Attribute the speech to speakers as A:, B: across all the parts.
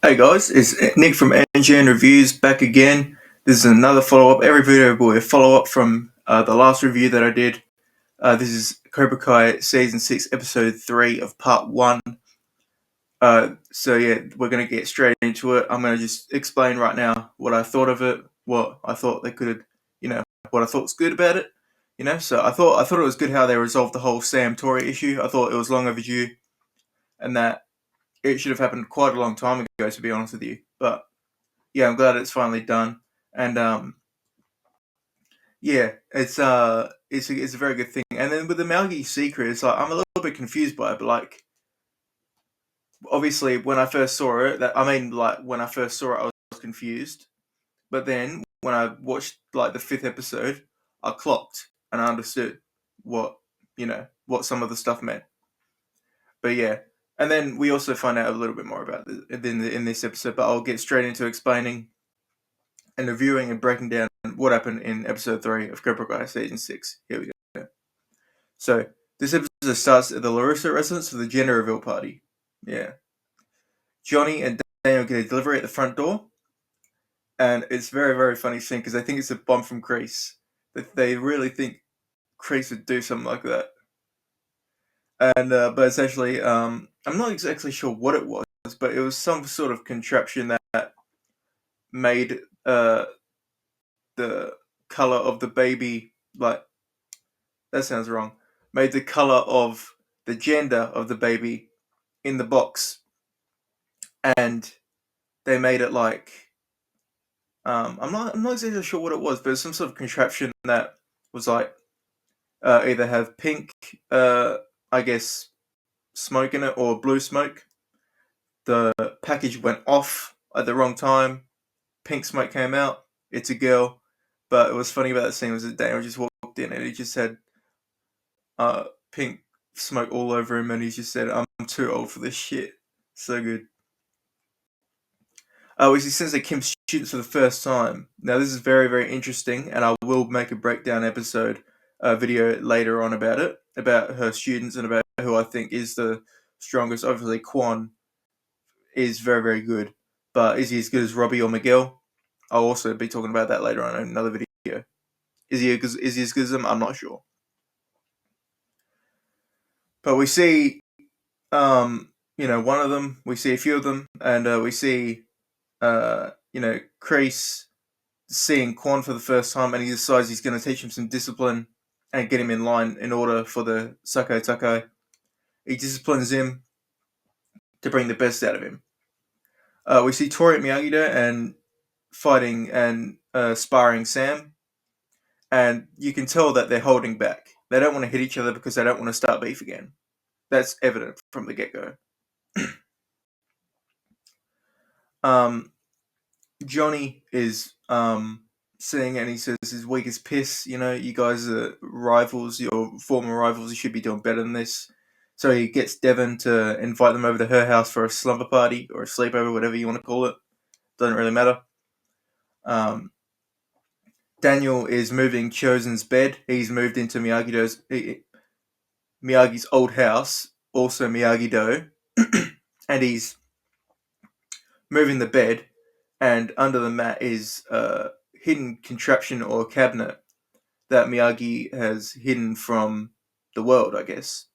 A: Hey guys, it's Nick from NGN Reviews back again. This is another follow up. Every video will be a follow up from the last review that I did. This is Cobra Kai Season 6, Episode 3 of Part 1. So yeah, we're going to get straight into it. I'm going to just explain right now what I thought of it, what I thought they could, what I thought was good about it. So I thought it was good how they resolved the whole Sam Tori issue. I thought it was long overdue, and that it should have happened quite a long time ago, to be honest with you. But yeah, I'm glad it's finally done. And yeah, it's a very good thing. And then with the Malgi secret, it's like I'm a little bit confused by it, but like obviously when I first saw it, when I first saw it, I was confused. But then when I watched like the fifth episode, I clocked and I understood what what some of the stuff meant. But yeah, and then we also find out a little bit more about in this episode. But I'll get straight into explaining and reviewing and breaking down what happened in episode 3 of Cobra Kai Season 6. Here we go. So, this episode starts at the Larissa residence for the gender reveal party. Yeah. Johnny and Daniel get a delivery at the front door, and it's very, very funny scene because they think it's a bomb from Greece. They really think Greece would do something like that. And, but essentially, I'm not exactly sure what it was, but it was some sort of contraption that made the color of the baby, like, that sounds wrong, made the color of the gender of the baby in the box, and they made it like I'm not exactly sure what it was, but it's some sort of contraption that was like either have pink, I guess, smoke in it or blue smoke. The package went off at the wrong time. Pink smoke came out. It's a girl. But it was funny about that scene was that Daniel just walked in and he just had pink smoke all over him, and he just said, "I'm too old for this shit." So good. We see Sensei Kim shoots for the first time. Now this is very, very interesting, and I will make a breakdown episode video later on about it, about her students and about who I think is the strongest. Obviously, Quan is very, very good, but is he as good as Robbie or Miguel? I'll also be talking about that later on in another video. Is he as good as them? I'm not sure. But we see, one of them. We see a few of them, and we see, Kreese seeing Quan for the first time, and he decides he's going to teach him some discipline and get him in line in order for the Sakai Takai. He disciplines him to bring the best out of him. We see Tori at Miyagi-Do and fighting and sparring Sam, and you can tell that they're holding back. They don't want to hit each other because they don't want to start beef again. That's evident from the get-go. um, Johnny is seeing, and he says his weak as piss. You guys are rivals, your former rivals. You should be doing better than this. So he gets Devon to invite them over to her house for a slumber party or a sleepover, whatever you want to call it. Doesn't really matter. Um, Daniel is moving Chosen's bed. He's moved into Miyagi's old house, also Miyagi-Do, and he's moving the bed. And under the mat is a hidden contraption or cabinet that Miyagi has hidden from the world, I guess.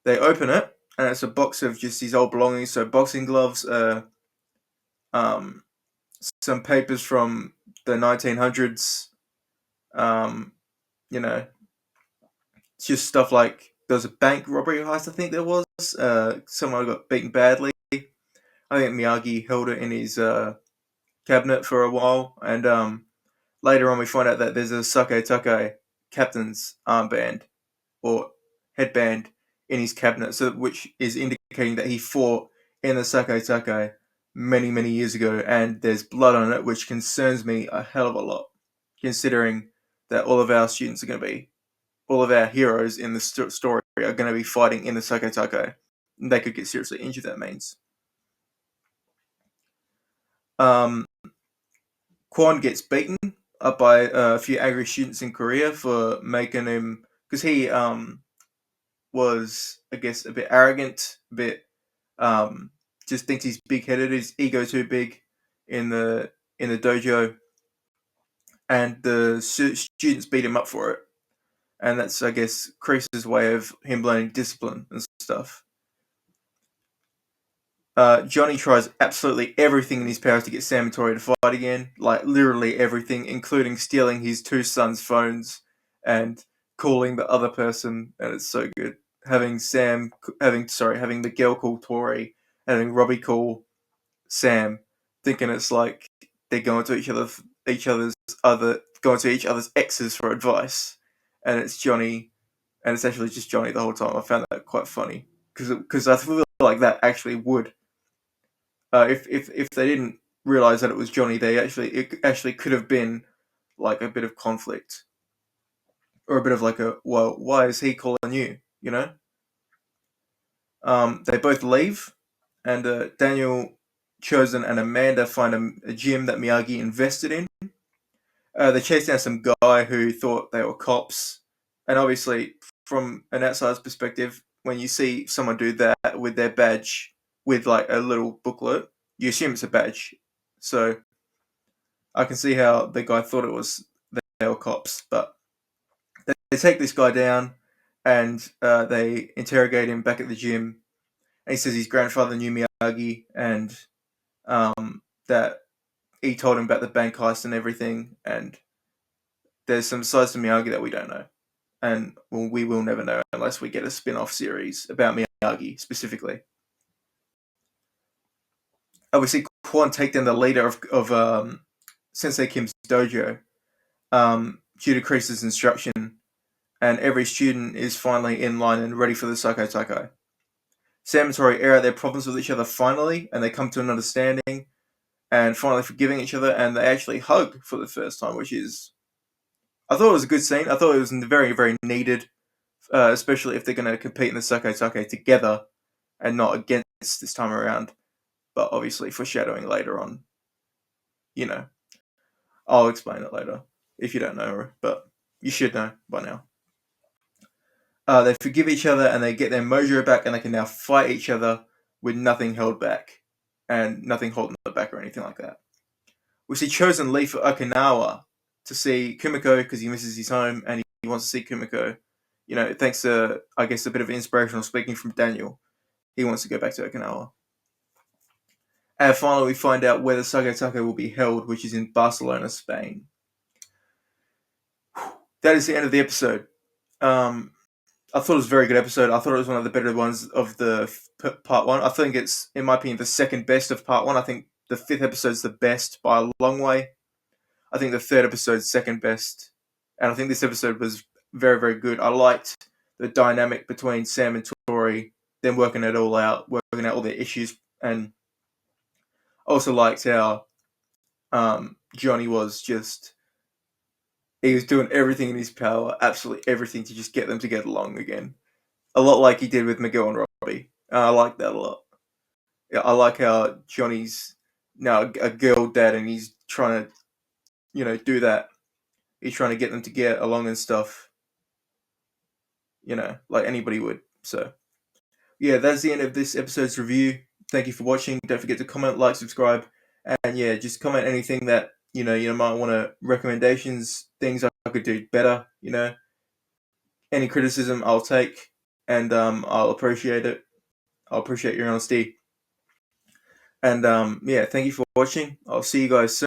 A: They open it, and it's a box of just his old belongings. So boxing gloves, um, some papers from the 1900s. Um, you know, it's just stuff like there was a bank robbery heist. I think there was. Someone got beaten badly. I think Miyagi held it in his cabinet for a while, and later on we find out that there's a Sake Take captain's armband or headband in his cabinet, so which is indicating that he fought in the Sake Take many, many years ago, and there's blood on it, which concerns me a hell of a lot, considering that all of our heroes in the story are going to be fighting in the Sake Take. They could get seriously injured, that means. Quan gets beaten up by a few angry students in Korea for making him, because he was, I guess, a bit arrogant, a bit just thinks he's big-headed, his ego too big in the dojo, and the students beat him up for it. And that's, I guess, Kreese's way of him learning discipline and stuff. Johnny tries absolutely everything in his powers to get Sam and Tori to fight again, like literally everything, including stealing his two sons' phones and calling the other person, and it's so good. Having the girl call Tori, having Robbie call Sam, thinking it's like they're going to going to each other's exes for advice, and it's Johnny, and it's actually just Johnny the whole time. I found that quite funny because I feel like that actually would. If they didn't realize that it was Johnny, it actually could have been like a bit of conflict or a bit of like a, well, why is he calling you? You know. They both leave, and Daniel, Chosen, and Amanda find a gym that Miyagi invested in. They chase down some guy who thought they were cops, and obviously, from an outsider's perspective, when you see someone do that with their badge, with like a little booklet, you assume it's a badge. So I can see how the guy thought it was they were cops, but they take this guy down and they interrogate him back at the gym. And he says his grandfather knew Miyagi and that he told him about the bank heist and everything. And there's some sides to Miyagi that we don't know. And we will never know unless we get a spin-off series about Miyagi specifically. We see Quan take down the leader of Sensei Kim's dojo due to Kreese's instruction, and every student is finally in line and ready for the Psycho Taiko. Sam and Tori air out their problems with each other finally, and they come to an understanding, and finally forgiving each other, and they actually hug for the first time, which is... I thought it was a good scene. I thought it was very, very needed, especially if they're going to compete in the Psycho Taiko together and not against this time around. But obviously foreshadowing later on, you know. I'll explain it later if you don't know, but you should know by now. They forgive each other and they get their mojo back, and they can now fight each other with nothing held back and nothing holding them back or anything like that. We see Chosen leave for Okinawa to see Kumiko because he misses his home and he wants to see Kumiko. You know, thanks to, I guess, a bit of inspirational speaking from Daniel. He wants to go back to Okinawa. And finally, we find out where the Psycho Taiko will be held, which is in Barcelona, Spain. That is the end of the episode. I thought it was a very good episode. I thought it was one of the better ones of the part one. I think it's, in my opinion, the second best of part one. I think the fifth episode's the best by a long way. I think the third episode's second best. And I think this episode was very, very good. I liked the dynamic between Sam and Tori, them working it all out, working out all their issues, and also liked how Johnny was just... he was doing everything in his power, absolutely everything, to just get them to get along again. A lot like he did with Miguel and Robbie. I like that a lot. Yeah, I like how Johnny's now a girl dad and he's trying to, do that. He's trying to get them to get along and stuff. Like anybody would. So, yeah, that's the end of this episode's review. Thank you for watching. Don't forget to comment, like, subscribe. And yeah, just comment anything that, you might want to, recommendations, things I could do better, Any criticism I'll take, and I'll appreciate it. I'll appreciate your honesty. And yeah, thank you for watching. I'll see you guys soon.